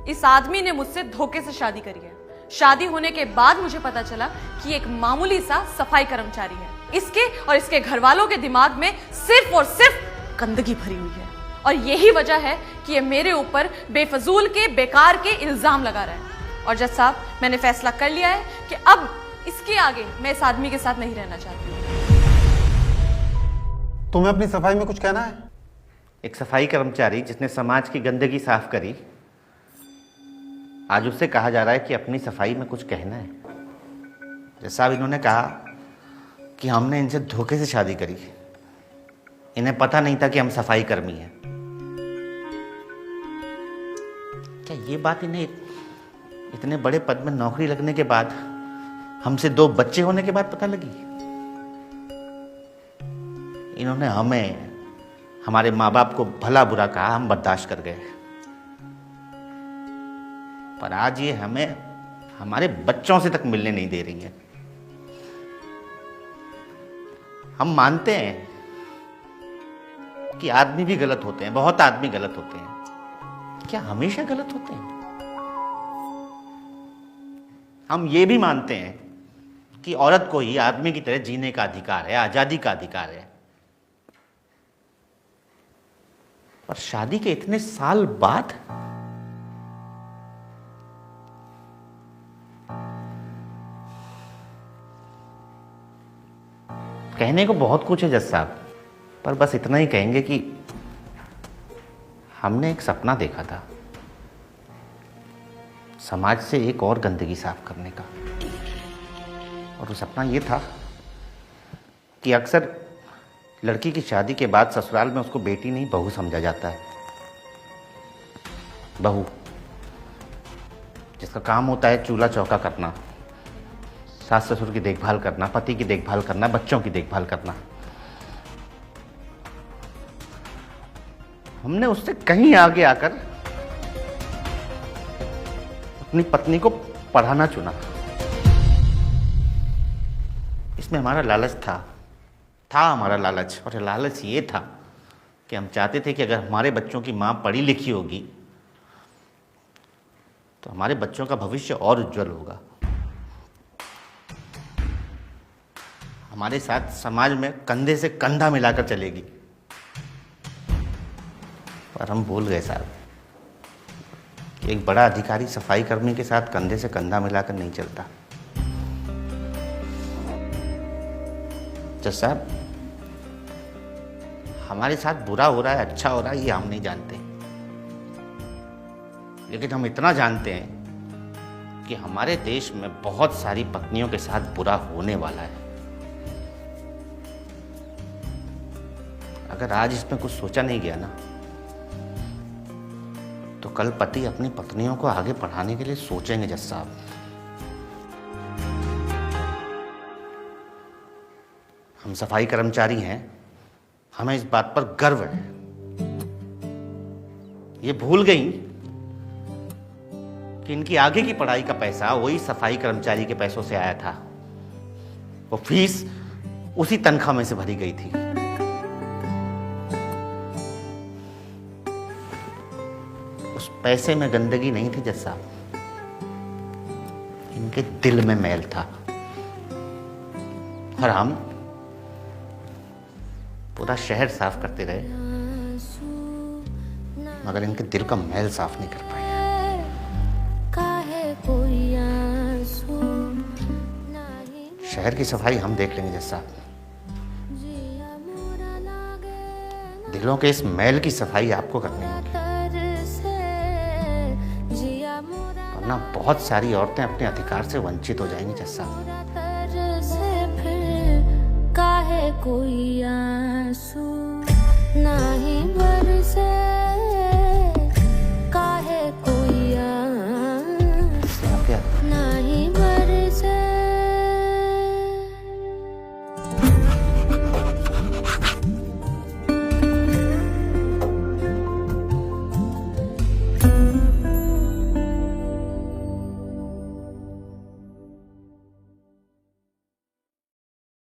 इस आदमी ने मुझसे धोखे से शादी करी है। शादी होने के बाद मुझे पता चला कि एक मामूली सा सफाई कर्मचारी है। इसके और इसके घर वालों के दिमाग में सिर्फ और सिर्फ गंदगी भरी हुई है, और यही वजह है कि ये मेरे ऊपर बेफजूल के बेकार के इल्जाम लगा रहा है। और जज साहब, मैंने फैसला कर लिया है कि अब इसके आगे मैं इस आदमी के साथ नहीं रहना चाहती। तुम्हें अपनी सफाई में कुछ कहना है? एक सफाई कर्मचारी जिसने समाज की गंदगी साफ करी, आज उससे कहा जा रहा है कि अपनी सफाई में कुछ कहना है। जैसा साहब, इन्होंने कहा कि हमने इनसे धोखे से शादी करी, इन्हें पता नहीं था कि हम सफाई कर्मी हैं। क्या ये बात इन्हें इतने बड़े पद में नौकरी लगने के बाद, हमसे 2 बच्चे होने के बाद पता लगी? इन्होंने हमें, हमारे माँ बाप को भला बुरा कहा, हम बर्दाश्त कर गए, पर आज ये हमें हमारे बच्चों से तक मिलने नहीं दे रही है। हम मानते हैं कि आदमी भी गलत होते हैं, बहुत आदमी गलत होते हैं। क्या हमेशा गलत होते हैं? हम ये भी मानते हैं कि औरत को ही आदमी की तरह जीने का अधिकार है, आजादी का अधिकार है। पर शादी के इतने साल बाद कहने को बहुत कुछ है जज साहब, पर बस इतना ही कहेंगे कि हमने एक सपना देखा था, समाज से एक और गंदगी साफ करने का। और वो सपना ये था कि अक्सर लड़की की शादी के बाद ससुराल में उसको बेटी नहीं बहू समझा जाता है। बहू जिसका काम होता है चूल्हा चौका करना, सास ससुर की देखभाल करना, पति की देखभाल करना, बच्चों की देखभाल करना। हमने उससे कहीं आगे आकर अपनी पत्नी को पढ़ाना चुना। इसमें हमारा लालच था हमारा लालच। और लालच ये था कि हम चाहते थे कि अगर हमारे बच्चों की माँ पढ़ी लिखी होगी तो हमारे बच्चों का भविष्य और उज्जवल होगा, हमारे साथ समाज में कंधे से कंधा मिलाकर चलेगी। पर हम भूल गए साहब कि एक बड़ा अधिकारी सफाई कर्मी के साथ कंधे से कंधा मिलाकर नहीं चलता। जज साहब, हमारे साथ बुरा हो रहा है, अच्छा हो रहा है, ये हम नहीं जानते, लेकिन हम इतना जानते हैं कि हमारे देश में बहुत सारी पत्नियों के साथ बुरा होने वाला है। अगर आज इसमें कुछ सोचा नहीं गया ना, तो कल पति अपनी पत्नियों को आगे पढ़ाने के लिए सोचेंगे जज साहब। हम सफाई कर्मचारी हैं, हमें इस बात पर गर्व है। ये भूल गई कि इनकी आगे की पढ़ाई का पैसा वही सफाई कर्मचारी के पैसों से आया था। वो फीस उसी तनख्वाह में से भरी गई थी। उस पैसे में गंदगी नहीं थी जज साहब, इनके दिल में मैल था। और हम पूरा शहर साफ करते रहे, मगर इनके दिल का मैल साफ नहीं कर पाए। शहर की सफाई हम देख लेंगे जज साहब, दिलों के इस मैल की सफाई आपको करनी होगी, वरना बहुत सारी औरतें अपने अधिकार से वंचित हो जाएंगी जज साहब। काहे कोई आंसू